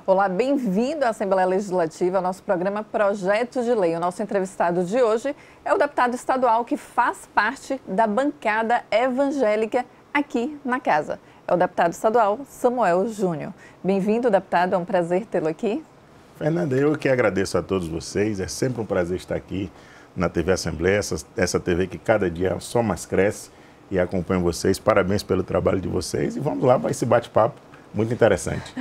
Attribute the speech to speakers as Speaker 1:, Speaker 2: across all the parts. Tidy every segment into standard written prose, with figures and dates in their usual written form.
Speaker 1: Olá, bem-vindo à Assembleia Legislativa, ao nosso programa Projeto de Lei. O nosso entrevistado de hoje é o deputado estadual que faz parte da bancada evangélica aqui na casa. É o deputado estadual Samuel Júnior. Bem-vindo, deputado, é um prazer tê-lo aqui.
Speaker 2: Fernanda, eu que agradeço a todos vocês, é sempre um prazer estar aqui na TV Assembleia, essa TV que cada dia só mais cresce e acompanho vocês. Parabéns pelo trabalho de vocês e vamos lá para esse bate-papo muito interessante.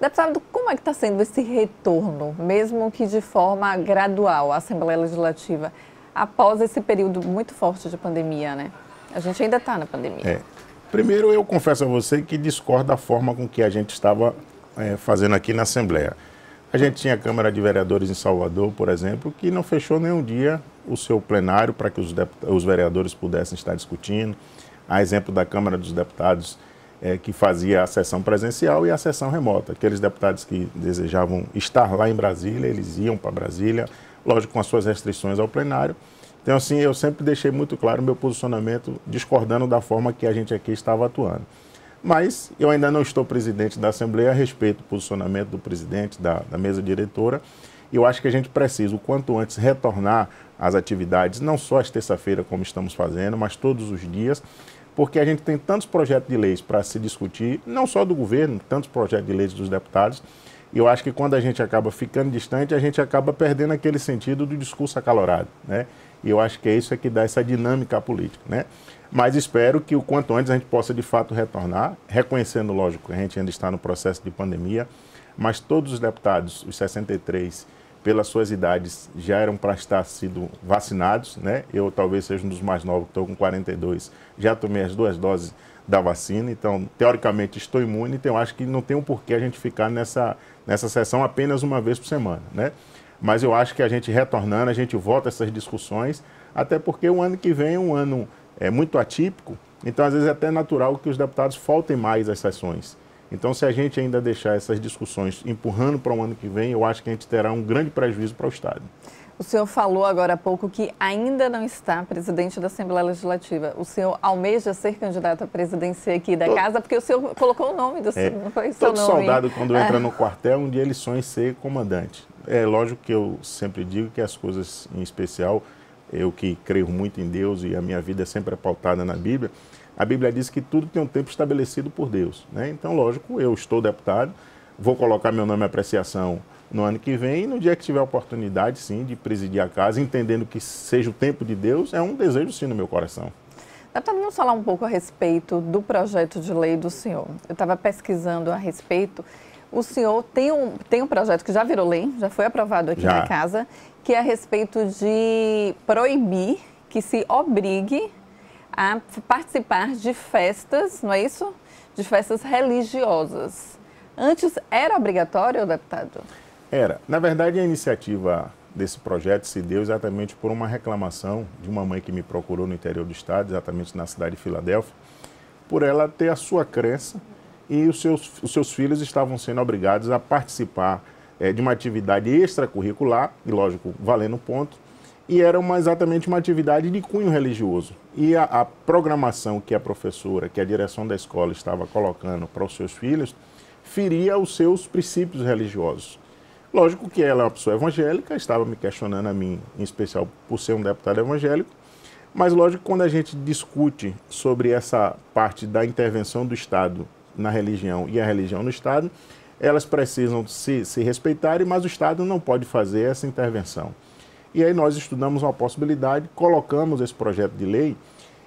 Speaker 1: Deputado, como é que está sendo esse retorno, mesmo que de forma gradual, à Assembleia Legislativa, após esse período muito forte de pandemia, né? A gente ainda está na pandemia.
Speaker 2: Primeiro, eu confesso a você que discordo da forma com que a gente estava fazendo aqui na Assembleia. A gente tinha a Câmara de Vereadores em Salvador, por exemplo, que não fechou nenhum dia o seu plenário para que os vereadores pudessem estar discutindo. A exemplo da Câmara dos Deputados, que fazia a sessão presencial e a sessão remota. Aqueles deputados que desejavam estar lá em Brasília, eles iam para Brasília, lógico, com as suas restrições ao plenário. Então, assim, eu sempre deixei muito claro o meu posicionamento, discordando da forma que a gente aqui estava atuando. Mas eu ainda não estou presidente da Assembleia, respeito o posicionamento do presidente, da mesa diretora, e eu acho que a gente precisa, o quanto antes, retornar às atividades, não só às terça-feira, como estamos fazendo, mas todos os dias, porque a gente tem tantos projetos de leis para se discutir, não só do governo, tantos projetos de leis dos deputados, e eu acho que quando a gente acaba ficando distante, a gente acaba perdendo aquele sentido do discurso acalorado, né? E eu acho que é isso que dá essa dinâmica política, né? Mas espero que o quanto antes a gente possa de fato retornar, reconhecendo, lógico, que a gente ainda está no processo de pandemia, mas todos os deputados, os 63, pelas suas idades, já eram para estar sido vacinados, né? Eu talvez seja um dos mais novos, estou com 42, já tomei as 2 doses da vacina, então, teoricamente, estou imune, então eu acho que não tem um porquê a gente ficar nessa sessão apenas uma vez por semana, né? Mas eu acho que a gente retornando, a gente volta a essas discussões, até porque o ano que vem é um ano muito atípico, então às vezes é até natural que os deputados faltem mais às sessões. Então, se a gente ainda deixar essas discussões empurrando para o ano que vem, eu acho que a gente terá um grande prejuízo para o Estado.
Speaker 1: O senhor falou agora há pouco que ainda não está presidente da Assembleia Legislativa. O senhor almeja ser candidato à presidência aqui da casa, porque o senhor colocou o nome do senhor, não foi seu nome?
Speaker 2: Todo soldado, quando entra no quartel, um dia ele sonha em ser comandante. É lógico que eu sempre digo que as coisas, em especial, eu que creio muito em Deus e a minha vida sempre é pautada na Bíblia, a Bíblia diz que tudo tem um tempo estabelecido por Deus, né? Então, lógico, eu estou deputado, vou colocar meu nome à apreciação no ano que vem e no dia que tiver a oportunidade, sim, de presidir a casa, entendendo que seja o tempo de Deus, é um desejo, sim, no meu coração.
Speaker 1: Deputado, vamos falar um pouco a respeito do projeto de lei do senhor. Eu estava pesquisando a respeito. O senhor tem um projeto que já virou lei, já foi aprovado aqui na casa, que é a respeito de proibir que se obrigue a participar de festas, não é isso? De festas religiosas. Antes era obrigatório, deputado?
Speaker 2: Era. Na verdade, a iniciativa desse projeto se deu exatamente por uma reclamação de uma mãe que me procurou no interior do estado, exatamente na cidade de Filadélfia, por ela ter a sua crença e os seus filhos estavam sendo obrigados a participar de uma atividade extracurricular, e lógico, valendo ponto, e era exatamente uma atividade de cunho religioso. E a programação que a professora, que a direção da escola estava colocando para os seus filhos, feria os seus princípios religiosos. Lógico que ela é uma pessoa evangélica, estava me questionando a mim, em especial por ser um deputado evangélico, mas lógico que quando a gente discute sobre essa parte da intervenção do Estado na religião e a religião no Estado, elas precisam se respeitarem, mas o Estado não pode fazer essa intervenção. E aí nós estudamos uma possibilidade, colocamos esse projeto de lei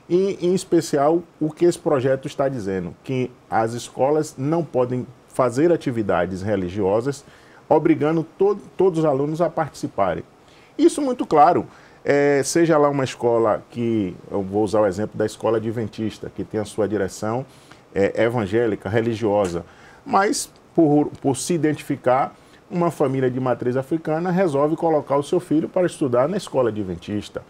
Speaker 2: e, em especial, o que esse projeto está dizendo, que as escolas não podem fazer atividades religiosas, obrigando todos os alunos a participarem. Isso muito claro, seja lá uma escola que, eu vou usar o exemplo da escola adventista, que tem a sua direção evangélica, religiosa, mas por se identificar, uma família de matriz africana resolve colocar o seu filho para estudar na escola adventista.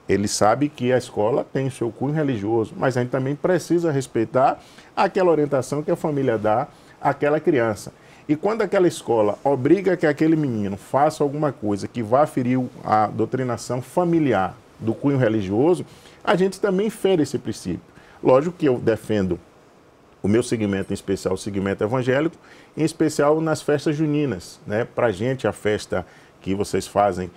Speaker 2: Ele sabe que a escola tem o seu cunho religioso, mas a gente também precisa respeitar aquela orientação que a família dá àquela criança. E quando aquela escola obriga que aquele menino faça alguma coisa que vá ferir a doutrinação familiar do cunho religioso, a gente também fere esse princípio. Lógico que eu defendo o meu segmento, em especial o segmento evangélico, em especial nas festas juninas, né? Para a gente, a festa que vocês fazem,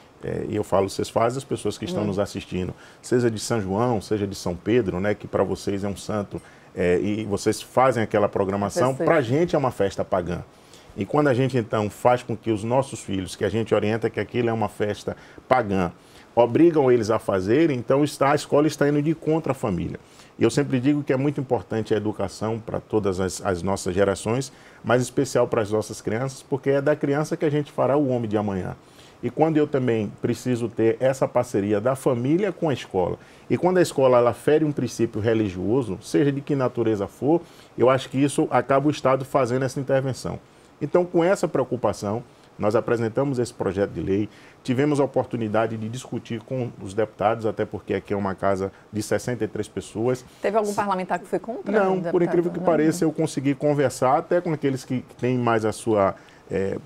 Speaker 2: e eu falo vocês fazem, as pessoas que estão nos assistindo, seja de São João, seja de São Pedro, né? Que para vocês é um santo, e vocês fazem aquela programação, para a gente é uma festa pagã. E quando a gente, então, faz com que os nossos filhos, que a gente orienta que aquilo é uma festa pagã, obrigam eles a fazerem, então a escola está indo de contra a família. E eu sempre digo que é muito importante a educação para todas as nossas gerações, mas em especial para as nossas crianças, porque é da criança que a gente fará o homem de amanhã. E quando eu também preciso ter essa parceria da família com a escola, e quando a escola ela fere um princípio religioso, seja de que natureza for, eu acho que isso acaba o Estado fazendo essa intervenção. Então, com essa preocupação, nós apresentamos esse projeto de lei, tivemos a oportunidade de discutir com os deputados, até porque aqui é uma casa de 63 pessoas.
Speaker 1: Teve algum parlamentar que foi contra?
Speaker 2: Não, por incrível que pareça, eu consegui conversar até com aqueles que têm mais a sua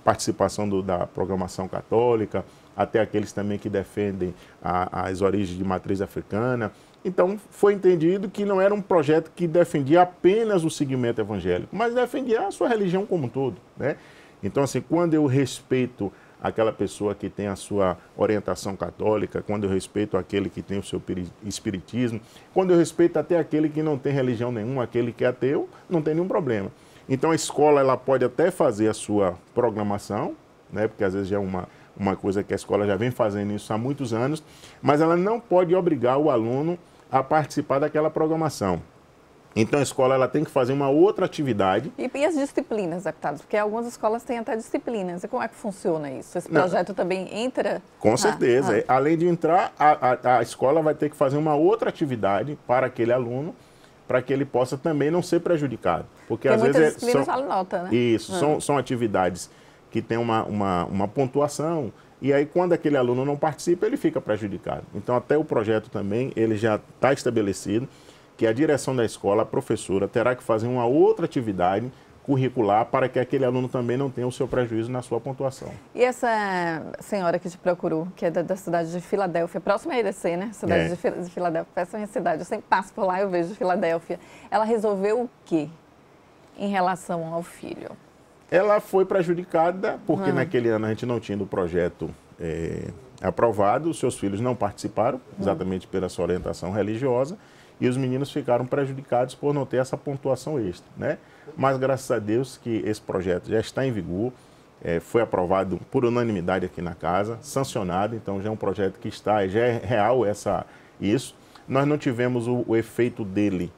Speaker 2: participação da programação católica, até aqueles também que defendem as origens de matriz africana. Então, foi entendido que não era um projeto que defendia apenas o segmento evangélico, mas defendia a sua religião como um todo, né? Então, assim, quando eu respeito aquela pessoa que tem a sua orientação católica, quando eu respeito aquele que tem o seu espiritismo, quando eu respeito até aquele que não tem religião nenhuma, aquele que é ateu, não tem nenhum problema. Então, a escola ela pode até fazer a sua programação, né, porque às vezes já é uma coisa que a escola já vem fazendo isso há muitos anos, mas ela não pode obrigar o aluno a participar daquela programação. Então, a escola ela tem que fazer uma outra atividade.
Speaker 1: E as disciplinas, deputados? Porque algumas escolas têm até disciplinas. E como é que funciona isso? Esse projeto também entra?
Speaker 2: Com certeza. Além de entrar, a escola vai ter que fazer uma outra atividade para aquele aluno, para que ele possa também não ser prejudicado. Porque às vezes
Speaker 1: disciplinas valem nota, né?
Speaker 2: Isso, são atividades que têm uma pontuação. E aí, quando aquele aluno não participa, ele fica prejudicado. Então, até o projeto também, ele já está estabelecido que a direção da escola, a professora, terá que fazer uma outra atividade curricular para que aquele aluno também não tenha o seu prejuízo na sua pontuação.
Speaker 1: E essa senhora que te procurou, que é da cidade de Filadélfia, próxima a IDC, né? Cidade de Filadélfia, essa é a minha cidade, eu sempre passo por lá e eu vejo Filadélfia. Ela resolveu o quê em relação ao filho?
Speaker 2: Ela foi prejudicada porque naquele ano a gente não tinha o projeto aprovado, os seus filhos não participaram, exatamente pela sua orientação religiosa, e os meninos ficaram prejudicados por não ter essa pontuação extra, né? Mas graças a Deus que esse projeto já está em vigor, foi aprovado por unanimidade aqui na casa, sancionado, então já é um projeto que está, já é real isso. Nós não tivemos o efeito dele,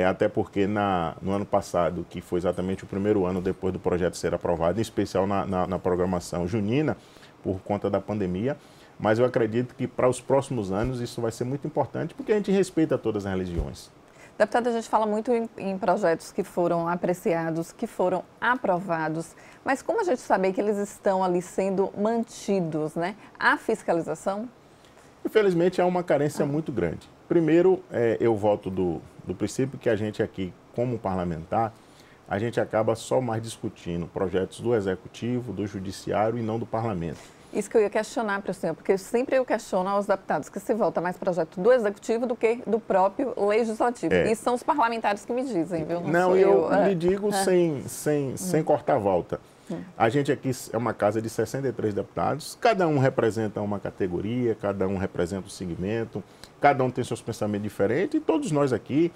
Speaker 2: até porque no ano passado, que foi exatamente o primeiro ano depois do projeto ser aprovado, em especial na programação junina, por conta da pandemia, mas eu acredito que para os próximos anos isso vai ser muito importante, porque a gente respeita todas as religiões.
Speaker 1: Deputado, a gente fala muito em projetos que foram apreciados, que foram aprovados, mas como a gente sabe que eles estão ali sendo mantidos, né? Há fiscalização?
Speaker 2: Infelizmente, há uma carência muito grande. Primeiro, eu volto do princípio que a gente aqui, como parlamentar, a gente acaba só mais discutindo projetos do Executivo, do Judiciário e não do Parlamento.
Speaker 1: Isso que eu ia questionar para o senhor, porque sempre eu questiono aos deputados que se volta mais projeto do Executivo do que do próprio Legislativo. E são os parlamentares que me dizem, viu?
Speaker 2: Não, eu lhe digo sem cortar a volta. A gente aqui é uma casa de 63 deputados, cada um representa uma categoria, cada um representa um segmento, cada um tem seus pensamentos diferentes, e todos nós aqui,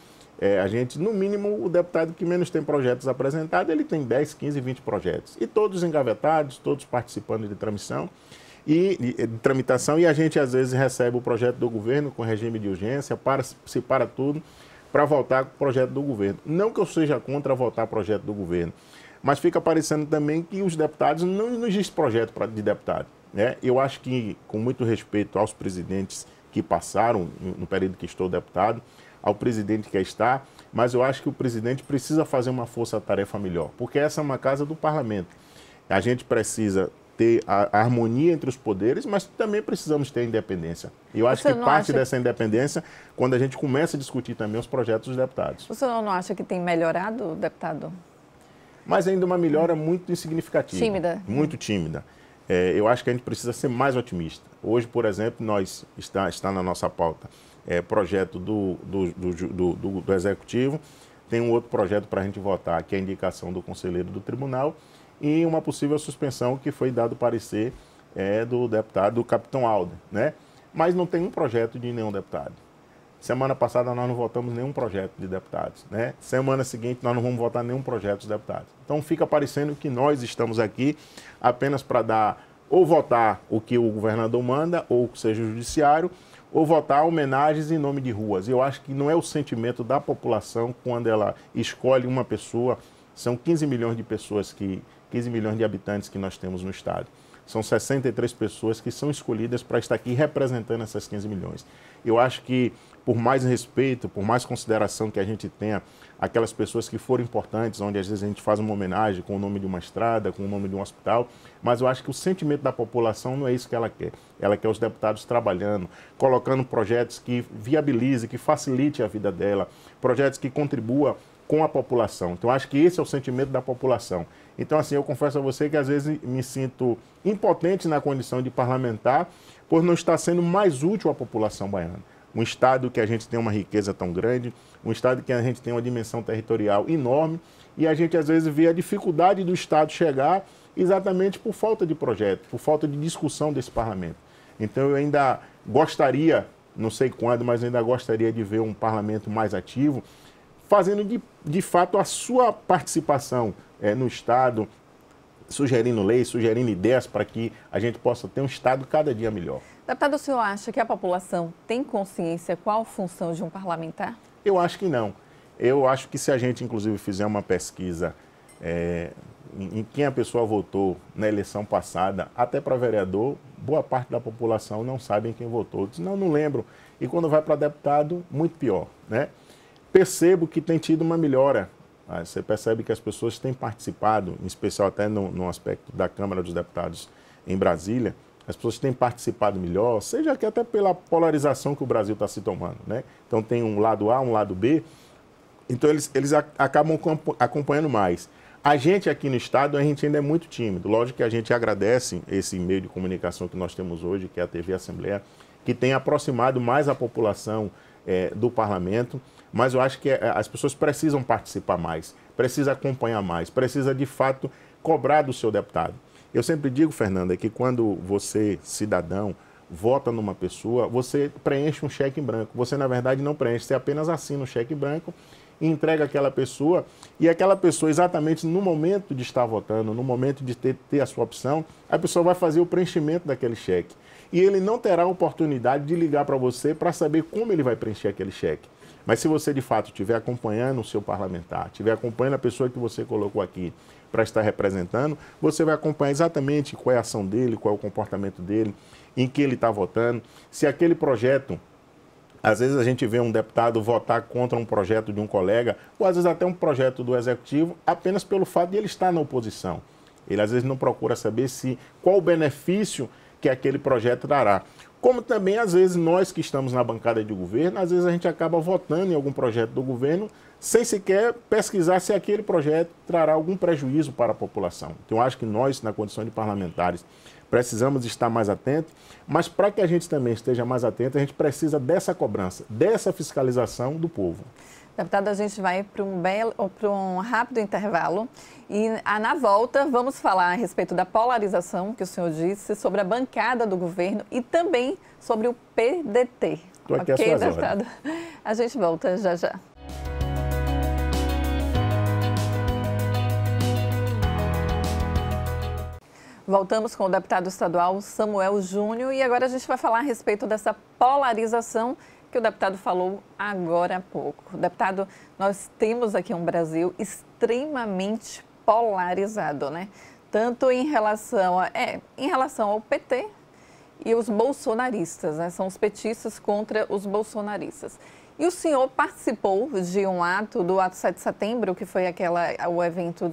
Speaker 2: a gente, no mínimo, o deputado que menos tem projetos apresentados, ele tem 10, 15, 20 projetos. E todos engavetados, todos participando de tramitação, e a gente, às vezes, recebe o projeto do governo com regime de urgência, se para tudo, para votar com o projeto do governo. Não que eu seja contra votar projeto do governo, mas fica parecendo também que os deputados, não existe projeto de deputado, né? Eu acho que, com muito respeito aos presidentes que passaram no período que estou deputado, ao presidente que está, mas eu acho que o presidente precisa fazer uma força-tarefa melhor, porque essa é uma casa do parlamento. A gente precisa ter a harmonia entre os poderes, mas também precisamos ter independência. E eu acho que parte dessa independência, quando a gente começa a discutir também os projetos dos deputados.
Speaker 1: O senhor não acha que tem melhorado, deputado?
Speaker 2: Mas ainda uma melhora muito insignificativa.
Speaker 1: Tímida.
Speaker 2: Muito tímida. Eu acho que a gente precisa ser mais otimista. Hoje, por exemplo, está na nossa pauta projeto do Executivo, tem um outro projeto para a gente votar, que é a indicação do conselheiro do tribunal, e uma possível suspensão que foi dado parecer do deputado, do capitão Alder, né? Mas não tem um projeto de nenhum deputado. Semana passada nós não votamos nenhum projeto de deputados, né? Semana seguinte nós não vamos votar nenhum projeto de deputados. Então fica parecendo que nós estamos aqui apenas para dar, ou votar o que o governador manda, ou seja, o judiciário, ou votar homenagens em nome de ruas. Eu acho que não é o sentimento da população quando ela escolhe uma pessoa. São 15 milhões de pessoas, 15 milhões de habitantes que nós temos no estado. São 63 pessoas que são escolhidas para estar aqui representando essas 15 milhões. Eu acho que, por mais respeito, por mais consideração que a gente tenha, aquelas pessoas que foram importantes, onde às vezes a gente faz uma homenagem com o nome de uma estrada, com o nome de um hospital, mas eu acho que o sentimento da população não é isso que ela quer. Ela quer os deputados trabalhando, colocando projetos que viabilizem, que facilite a vida dela, projetos que contribuam com a população. Então, acho que esse é o sentimento da população. Então, assim, eu confesso a você que às vezes me sinto impotente na condição de parlamentar por não estar sendo mais útil à população baiana. Um estado que a gente tem uma riqueza tão grande, um estado que a gente tem uma dimensão territorial enorme e a gente às vezes vê a dificuldade do estado chegar exatamente por falta de projeto, por falta de discussão desse parlamento. Então, eu ainda gostaria, não sei quando, mas ainda gostaria de ver um parlamento mais ativo, fazendo de fato a sua participação no Estado, sugerindo leis, sugerindo ideias para que a gente possa ter um Estado cada dia melhor.
Speaker 1: Deputado, o senhor acha que a população tem consciência qual a função de um parlamentar?
Speaker 2: Eu acho que não. Eu acho que se a gente, inclusive, fizer uma pesquisa em quem a pessoa votou na eleição passada, até para vereador, boa parte da população não sabe em quem votou. Diz, não lembro. E quando vai para deputado, muito pior, né? Percebo que tem tido uma melhora. Você percebe que as pessoas têm participado, em especial até no aspecto da Câmara dos Deputados em Brasília, as pessoas têm participado melhor, seja que até pela polarização que o Brasil está se tomando, né? Então tem um lado A, um lado B, então eles acabam acompanhando mais. A gente aqui no Estado, a gente ainda é muito tímido. Lógico que a gente agradece esse meio de comunicação que nós temos hoje, que é a TV Assembleia, que tem aproximado mais a população do parlamento, mas eu acho que as pessoas precisam participar mais, precisam acompanhar mais, precisam de fato cobrar do seu deputado. Eu sempre digo, Fernanda, que quando você, cidadão, vota numa pessoa, você preenche um cheque em branco. Você, na verdade, não preenche, você apenas assina um cheque em branco e entrega àquela pessoa, e aquela pessoa, exatamente no momento de estar votando, no momento de ter a sua opção, a pessoa vai fazer o preenchimento daquele cheque. E ele não terá a oportunidade de ligar para você para saber como ele vai preencher aquele cheque. Mas se você, de fato, estiver acompanhando o seu parlamentar, estiver acompanhando a pessoa que você colocou aqui para estar representando, você vai acompanhar exatamente qual é a ação dele, qual é o comportamento dele, em que ele está votando, se aquele projeto... Às vezes a gente vê um deputado votar contra um projeto de um colega, ou às vezes até um projeto do executivo, apenas pelo fato de ele estar na oposição. Ele às vezes não procura saber qual o benefício que aquele projeto trará. Como também, às vezes, nós que estamos na bancada de governo, às vezes a gente acaba votando em algum projeto do governo sem sequer pesquisar se aquele projeto trará algum prejuízo para a população. Então, eu acho que nós, na condição de parlamentares, precisamos estar mais atentos, mas para que a gente também esteja mais atento, a gente precisa dessa cobrança, dessa fiscalização do povo.
Speaker 1: Deputado, a gente vai para um rápido intervalo e na volta vamos falar a respeito da polarização que o senhor disse, sobre a bancada do governo e também sobre o PDT.
Speaker 2: Estou aqui às suas
Speaker 1: deputado?
Speaker 2: ordens.
Speaker 1: A gente volta já já. Voltamos com o deputado estadual Samuel Júnior e agora a gente vai falar a respeito dessa polarização que o deputado falou agora há pouco. Deputado, nós temos aqui um Brasil extremamente polarizado, né? Tanto em relação ao PT e os bolsonaristas, né? São os petistas contra os bolsonaristas. E o senhor participou de um ato, do ato 7 de setembro, que foi o evento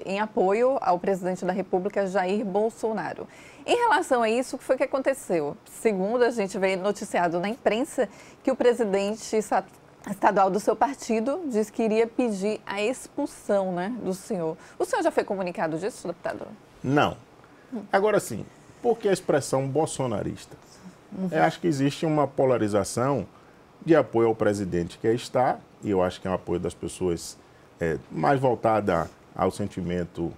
Speaker 1: em apoio ao presidente da República, Jair Bolsonaro. Em relação a isso, o que foi que aconteceu? Segundo a gente vê noticiado na imprensa, que o presidente estadual do seu partido disse que iria pedir a expulsão, né, do senhor. O senhor já foi comunicado disso, deputado?
Speaker 2: Não. Agora sim, por que a expressão bolsonarista? Eu acho que existe uma polarização de apoio ao presidente que está, e eu acho que é um apoio das pessoas mais voltada ao sentimento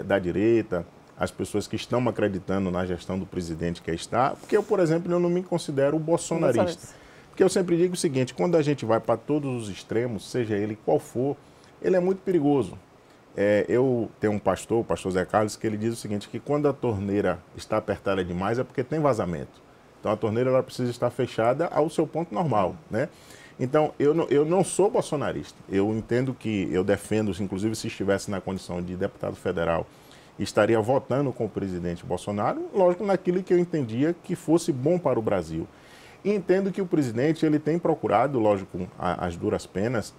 Speaker 2: da direita, as pessoas que estão acreditando na gestão do presidente que está, porque eu, por exemplo, eu não me considero bolsonarista. Porque eu sempre digo o seguinte, quando a gente vai para todos os extremos, seja ele qual for, ele é muito perigoso. Eu tenho um pastor, o pastor Zé Carlos, que ele diz o seguinte, que quando a torneira está apertada demais é porque tem vazamento. Então a torneira ela precisa estar fechada ao seu ponto normal, né? Então eu não sou bolsonarista. Eu entendo que eu defendo, inclusive se estivesse na condição de deputado federal, estaria votando com o presidente Bolsonaro, lógico, naquilo que eu entendia que fosse bom para o Brasil. E entendo que o presidente ele tem procurado, lógico, as duras penas,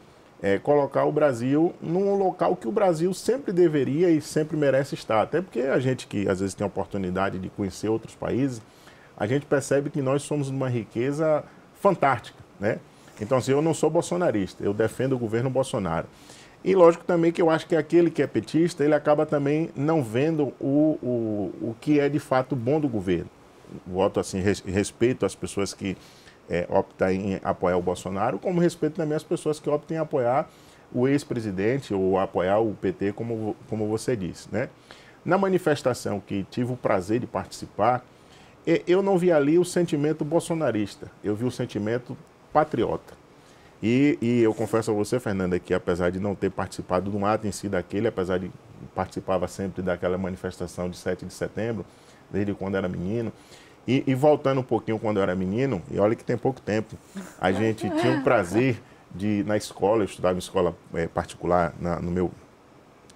Speaker 2: colocar o Brasil num local que o Brasil sempre deveria e sempre merece estar. Até porque a gente que às vezes tem a oportunidade de conhecer outros países, a gente percebe que nós somos uma riqueza fantástica, né? Então, assim, eu não sou bolsonarista, eu defendo o governo Bolsonaro. E lógico também que eu acho que aquele que é petista, ele acaba também não vendo o que é de fato bom do governo. Voto assim, respeito às pessoas que optam em apoiar o Bolsonaro, como respeito também às pessoas que optam em apoiar o ex-presidente ou apoiar o PT, como você disse, né? Na manifestação que tive o prazer de participar, eu não vi ali o sentimento bolsonarista, eu vi o sentimento patriota. E eu confesso a você, Fernanda, que apesar de não ter participado de um ato em si daquele, apesar de participava sempre daquela manifestação de 7 de setembro, desde quando era menino, e voltando um pouquinho quando eu era menino, e olha que tem pouco tempo, a gente tinha o prazer de, na escola, eu estudava em escola particular,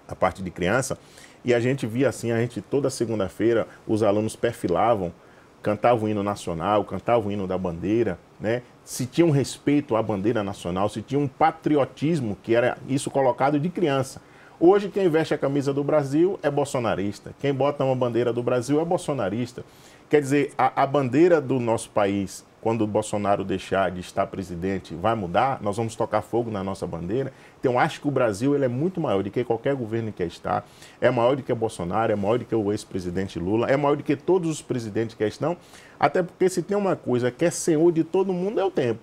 Speaker 2: a parte de criança, e a gente via assim, a gente toda segunda-feira, os alunos perfilavam, cantavam o hino nacional, cantavam o hino da bandeira, né? Se tinha um respeito à bandeira nacional, se tinha um patriotismo, que era isso colocado de criança. Hoje, quem veste a camisa do Brasil é bolsonarista. Quem bota uma bandeira do Brasil é bolsonarista. Quer dizer, a bandeira do nosso país, quando o Bolsonaro deixar de estar presidente, vai mudar? Nós vamos tocar fogo na nossa bandeira? Então, acho que o Brasil ele é muito maior do que qualquer governo que estar. É maior do que o Bolsonaro, é maior do que o ex-presidente Lula, é maior do que todos os presidentes que estão. Até porque se tem uma coisa que é senhor de todo mundo é o tempo.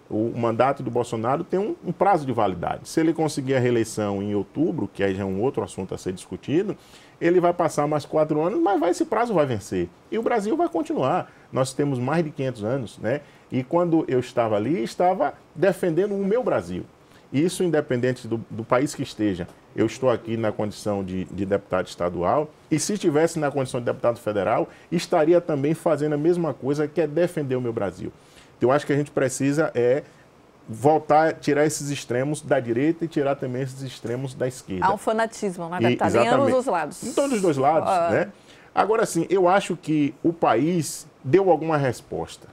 Speaker 2: O mandato do Bolsonaro tem um prazo de validade. Se ele conseguir a reeleição em outubro, que aí já é um outro assunto a ser discutido, ele vai passar mais 4 anos, mas esse prazo vai vencer. E o Brasil vai continuar. Nós temos mais de 500 anos, né? E quando eu estava ali, estava defendendo o meu Brasil. Isso independente do país que esteja. Eu estou aqui na condição de deputado estadual e se estivesse na condição de deputado federal, estaria também fazendo a mesma coisa, que é defender o meu Brasil. Então, eu acho que a gente precisa voltar, tirar esses extremos da direita e tirar também esses extremos da esquerda.
Speaker 1: Há um fanatismo, né, deputado? Em ambos os lados.
Speaker 2: Em todos os dois lados, né? Agora, sim, eu acho que o país deu alguma resposta.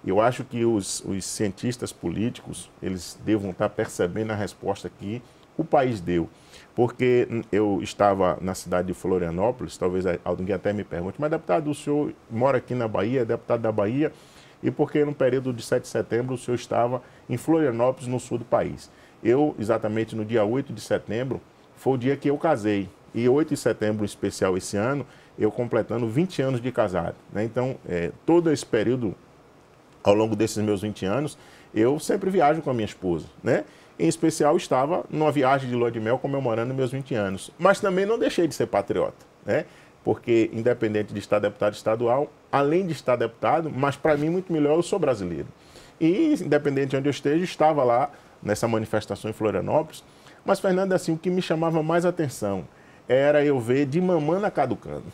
Speaker 2: Eu acho que os cientistas políticos, eles devam estar percebendo a resposta que o país deu. Porque eu estava na cidade de Florianópolis, talvez alguém até me pergunte, mas deputado, o senhor mora aqui na Bahia, é deputado da Bahia, e por que no período de 7 de setembro o senhor estava em Florianópolis, no sul do país? Eu, exatamente no dia 8 de setembro, foi o dia que eu casei. E 8 de setembro, em especial esse ano, eu completando 20 anos de casado, né? Então, todo esse período, ao longo desses meus 20 anos, eu sempre viajo com a minha esposa, né? Em especial, estava numa viagem de lua de mel comemorando meus 20 anos. Mas também não deixei de ser patriota, né? Porque, independente de estar deputado estadual, além de estar deputado, mas para mim muito melhor, eu sou brasileiro. E, independente de onde eu esteja, estava lá nessa manifestação em Florianópolis. Mas, Fernando, assim, o que me chamava mais atenção era eu ver de mamana caducando.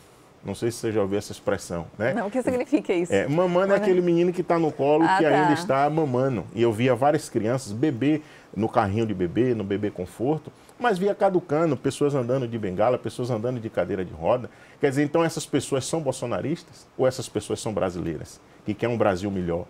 Speaker 2: Não sei se você já ouviu essa expressão, né?
Speaker 1: Não, o que significa isso?
Speaker 2: Mamando é aquele menino que está no colo, que ainda está mamando. E eu via várias crianças, bebê no carrinho de bebê, no bebê conforto, mas via caducando, pessoas andando de bengala, pessoas andando de cadeira de roda. Quer dizer, então essas pessoas são bolsonaristas ou essas pessoas são brasileiras, que querem um Brasil melhor?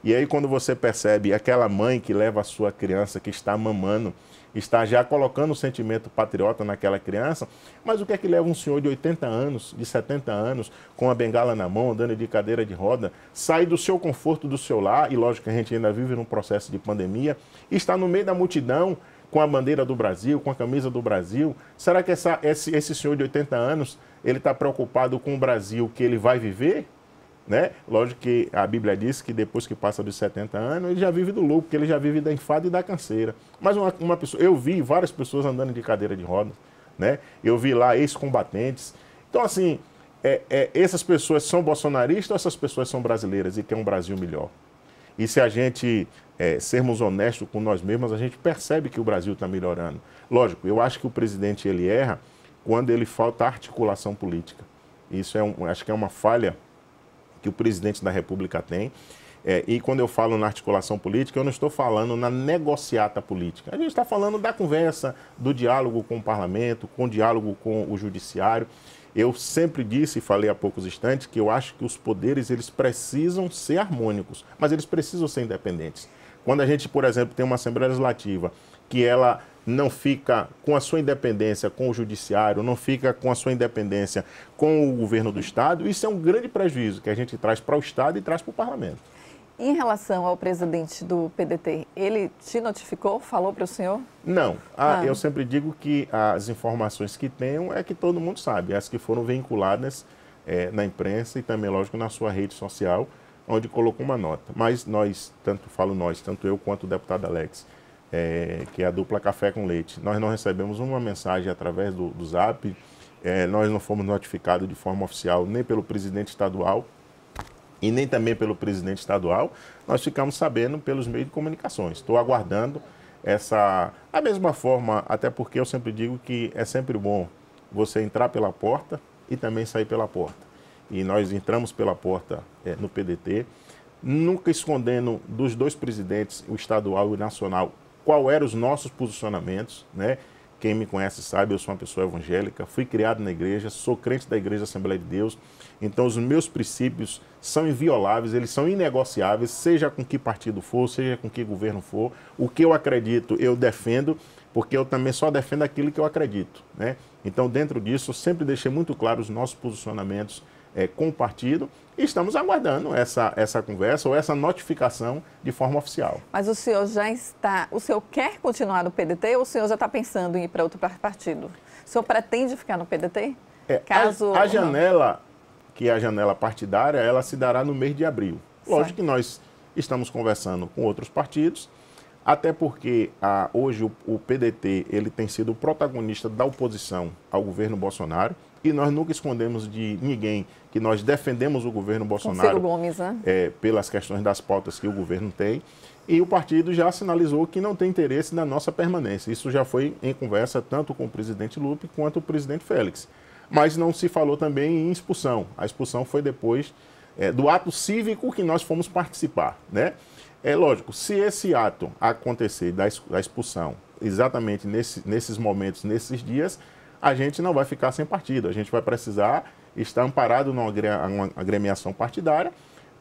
Speaker 2: E aí quando você percebe aquela mãe que leva a sua criança que está mamando, está já colocando o sentimento patriota naquela criança, mas o que é que leva um senhor de 80 anos, de 70 anos, com a bengala na mão, andando de cadeira de roda, sai do seu conforto, do seu lar, e lógico que a gente ainda vive num processo de pandemia, e está no meio da multidão, com a bandeira do Brasil, com a camisa do Brasil? Será que esse senhor de 80 anos, ele está preocupado com o Brasil que ele vai viver? né? Lógico que a Bíblia diz que depois que passa dos 70 anos, ele já vive do lucro, porque ele já vive da enfada e da canseira. Mas uma pessoa, eu vi várias pessoas andando de cadeira de rodas, né? Eu vi lá ex-combatentes. Então, assim, essas pessoas são bolsonaristas ou essas pessoas são brasileiras e querem um Brasil melhor? E se a gente sermos honestos com nós mesmos, a gente percebe que o Brasil está melhorando. Lógico, eu acho que o presidente ele erra quando ele falta articulação política. Isso acho que é uma falha que o presidente da República tem. E quando eu falo na articulação política, eu não estou falando na negociata política. A gente está falando da conversa, do diálogo com o parlamento, com o diálogo com o judiciário. Eu sempre disse e falei há poucos instantes que eu acho que os poderes eles precisam ser harmônicos, mas eles precisam ser independentes. Quando a gente, por exemplo, tem uma Assembleia Legislativa que ela não fica com a sua independência com o judiciário, não fica com a sua independência com o governo do Estado, isso é um grande prejuízo que a gente traz para o Estado e traz para o parlamento.
Speaker 1: Em relação ao presidente do PDT, ele te notificou, falou para o senhor?
Speaker 2: Não. Eu sempre digo que as informações que tenho é que todo mundo sabe, as que foram vinculadas na imprensa e também, lógico, na sua rede social, onde colocou uma nota. Mas tanto eu quanto o deputado Alex, que é a dupla Café com Leite, nós não recebemos uma mensagem através do Zap, nós não fomos notificados de forma oficial nem pelo presidente estadual, e nem também pelo presidente estadual, nós ficamos sabendo pelos meios de comunicações. Estou aguardando a mesma forma, até porque eu sempre digo que é sempre bom você entrar pela porta e também sair pela porta. E nós entramos pela porta no PDT, nunca escondendo dos dois presidentes, o estadual e o nacional, qual eram os nossos posicionamentos, né? Quem me conhece sabe, eu sou uma pessoa evangélica, fui criado na igreja, sou crente da Igreja Assembleia de Deus, então os meus princípios são invioláveis, eles são inegociáveis, seja com que partido for, seja com que governo for. O que eu acredito, eu defendo, porque eu também só defendo aquilo que eu acredito, né? Então, dentro disso, eu sempre deixei muito claro os nossos posicionamentos com o partido e estamos aguardando essa conversa ou essa notificação de forma oficial.
Speaker 1: Mas o senhor o senhor quer continuar no PDT ou o senhor já está pensando em ir para outro partido? O senhor pretende ficar no PDT?
Speaker 2: A janela, que é a janela partidária, ela se dará no mês de abril. Lógico que nós estamos conversando com outros partidos, até porque hoje o PDT ele tem sido o protagonista da oposição ao governo Bolsonaro. E nós nunca escondemos de ninguém que nós defendemos o governo Bolsonaro
Speaker 1: Ciro Gomes, né?
Speaker 2: Pelas questões das pautas que o governo tem. E o partido já sinalizou que não tem interesse na nossa permanência. Isso já foi em conversa tanto com o presidente Lupe quanto o presidente Félix. Mas não se falou também em expulsão. A expulsão foi depois do ato cívico que nós fomos participar, né? Lógico, se esse ato acontecer da expulsão exatamente nesses momentos, nesses dias, a gente não vai ficar sem partido. A gente vai precisar estar amparado numa agremiação partidária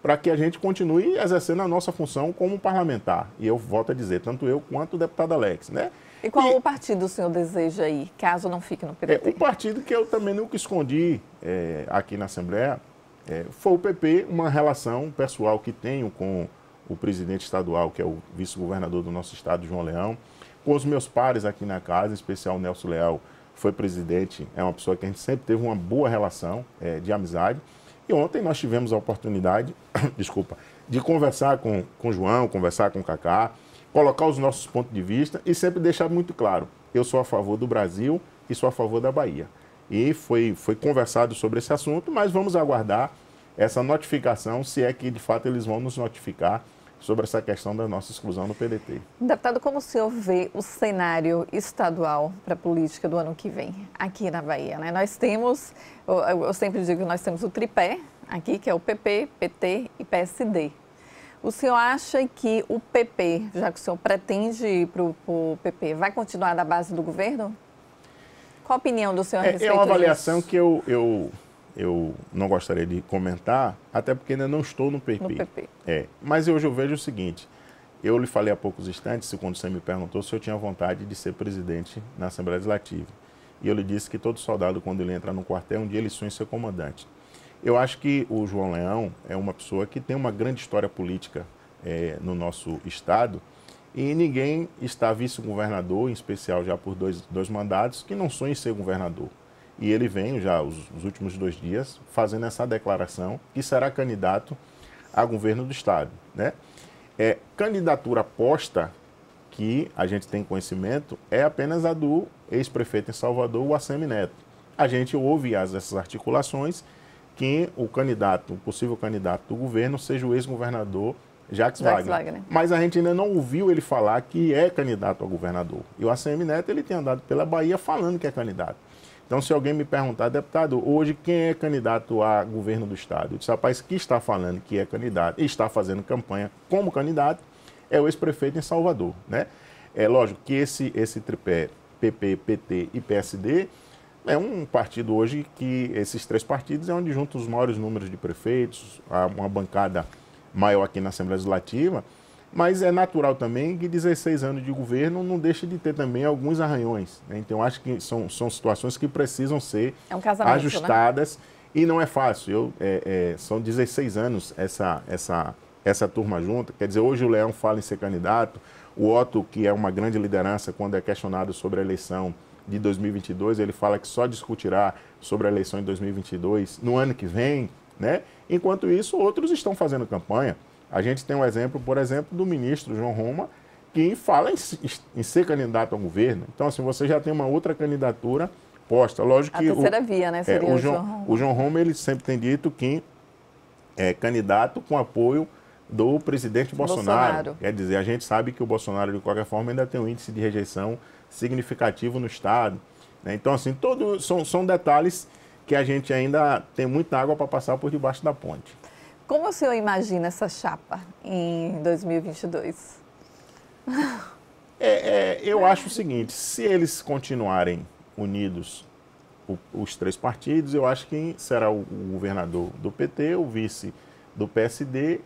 Speaker 2: para que a gente continue exercendo a nossa função como parlamentar. E eu volto a dizer, tanto eu quanto o deputado Alex, né?
Speaker 1: E qual o partido o senhor deseja ir, caso não fique no PDT?
Speaker 2: O partido que eu também nunca escondi aqui na Assembleia foi o PP, uma relação pessoal que tenho com o presidente estadual, que é o vice-governador do nosso estado, João Leão, com os meus pares aqui na casa, em especial o Nelson Leal, foi presidente, é uma pessoa que a gente sempre teve uma boa relação de amizade. E ontem nós tivemos a oportunidade, de conversar com o João, conversar com o Cacá, colocar os nossos pontos de vista e sempre deixar muito claro, eu sou a favor do Brasil e sou a favor da Bahia. E foi conversado sobre esse assunto, mas vamos aguardar essa notificação, se é que de fato eles vão nos notificar sobre essa questão da nossa exclusão no PDT.
Speaker 1: Deputado, como o senhor vê o cenário estadual para a política do ano que vem, aqui na Bahia, né? Nós temos, eu sempre digo que nós temos o tripé aqui, que é o PP, PT e PSD. O senhor acha que o PP, já que o senhor pretende ir para o PP, vai continuar da base do governo? Qual a opinião do senhor a respeito disso?
Speaker 2: É uma avaliação que eu não gostaria de comentar, até porque ainda não estou no PP.
Speaker 1: No PP.
Speaker 2: Mas hoje eu vejo o seguinte, eu lhe falei há poucos instantes, quando você me perguntou se eu tinha vontade de ser presidente na Assembleia Legislativa. E eu lhe disse que todo soldado, quando ele entra no quartel, um dia ele sonha em ser comandante. Eu acho que o João Leão é uma pessoa que tem uma grande história política no nosso estado e ninguém está vice-governador, em especial já por dois mandatos, que não sonha em ser governador. e ele vem já os últimos 2 dias fazendo essa declaração que será candidato a governo do Estado, né? Candidatura posta que a gente tem conhecimento é apenas a do ex-prefeito em Salvador, o ACM Neto. A gente ouve essas articulações que o possível candidato do governo seja o ex-governador Jacques Wagner. Mas a gente ainda não ouviu ele falar que é candidato a governador. E o ACM Neto, ele tem andado pela Bahia falando que é candidato. Então, se alguém me perguntar, deputado, hoje quem é candidato a governo do Estado? Eu disse, rapaz, que está falando que é candidato e está fazendo campanha como candidato é o ex-prefeito em Salvador, né? É lógico que esse tripé, PP, PT e PSD, é um partido hoje que, esses 3 partidos, é onde juntam os maiores números de prefeitos, há uma bancada maior aqui na Assembleia Legislativa, mas é natural também que 16 anos de governo não deixa de ter também alguns arranhões, né? Então, acho que são situações que precisam ser ajustadas, né? E não é fácil. São 16 anos essa turma junta, quer dizer, hoje o Leão fala em ser candidato, o Otto, que é uma grande liderança, quando é questionado sobre a eleição de 2022, ele fala que só discutirá sobre a eleição em 2022 no ano que vem, né? Enquanto isso, outros estão fazendo campanha. A gente tem um exemplo, por exemplo, do ministro João Roma, que fala em ser candidato ao governo. Então, assim, você já tem uma outra candidatura posta. Lógico que
Speaker 1: a terceira via, né? Seria
Speaker 2: o João Roma, ele sempre tem dito que é candidato com apoio do presidente Bolsonaro. Quer dizer, a gente sabe que o Bolsonaro, de qualquer forma, ainda tem um índice de rejeição significativo no Estado, né? Então, assim, são detalhes que a gente ainda tem muita água para passar por debaixo da ponte.
Speaker 1: Como o senhor imagina essa chapa em 2022?
Speaker 2: Eu acho o seguinte, se eles continuarem unidos, os 3 partidos, eu acho que será o governador do PT, o vice do PSD,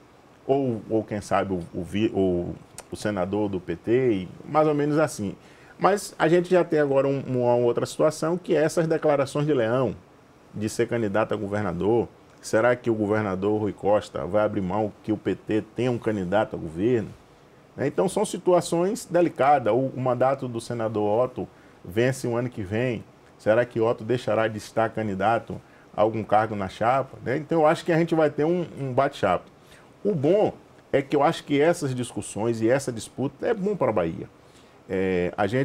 Speaker 2: ou quem sabe o senador do PT, mais ou menos assim. Mas a gente já tem agora uma outra situação, que é essas declarações de Leão, de ser candidato a governador. Será que o governador Rui Costa vai abrir mão que o PT tenha um candidato a governo? Então são situações delicadas. O mandato do senador Otto vence o ano que vem. Será que Otto deixará de estar candidato a algum cargo na chapa? Então eu acho que a gente vai ter um bate-chapa. O bom é que eu acho que essas discussões e essa disputa é bom para a Bahia.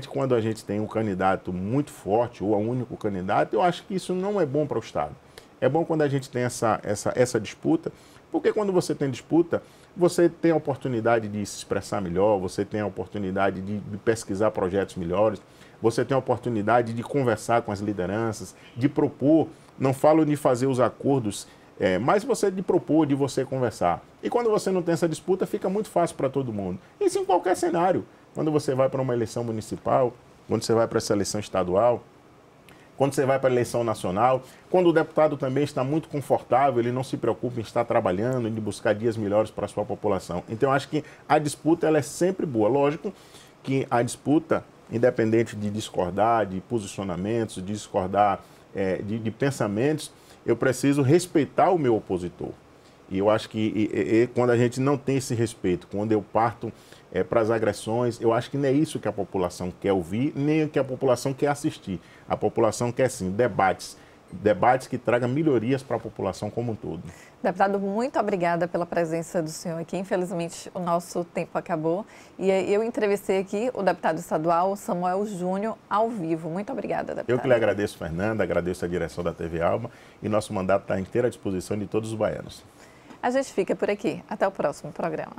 Speaker 2: Quando a gente tem um candidato muito forte, ou o único candidato, eu acho que isso não é bom para o Estado. É bom quando a gente tem essa disputa, porque quando você tem disputa, você tem a oportunidade de se expressar melhor, você tem a oportunidade de pesquisar projetos melhores, você tem a oportunidade de conversar com as lideranças, de propor, não falo de fazer os acordos, mas de propor, de você conversar. E quando você não tem essa disputa, fica muito fácil para todo mundo. Isso em qualquer cenário. Quando você vai para uma eleição municipal, quando você vai para essa eleição estadual, quando você vai para a eleição nacional, quando o deputado também está muito confortável, ele não se preocupa em estar trabalhando, em buscar dias melhores para a sua população. Então, eu acho que a disputa ela é sempre boa. Lógico que a disputa, independente de discordar de posicionamentos, de discordar de pensamentos, eu preciso respeitar o meu opositor. E eu acho que quando a gente não tem esse respeito, quando eu parto para as agressões, eu acho que não é isso que a população quer ouvir, nem o que a população quer assistir. A população quer, sim, debates que tragam melhorias para a população como um todo.
Speaker 1: Deputado, muito obrigada pela presença do senhor aqui. Infelizmente, o nosso tempo acabou. E eu entrevistei aqui o deputado estadual Samuel Júnior ao vivo. Muito obrigada, deputado.
Speaker 2: Eu que lhe agradeço, Fernanda, agradeço a direção da TV Alba, e nosso mandato está inteiro à disposição de todos os baianos.
Speaker 1: A gente fica por aqui. Até o próximo programa.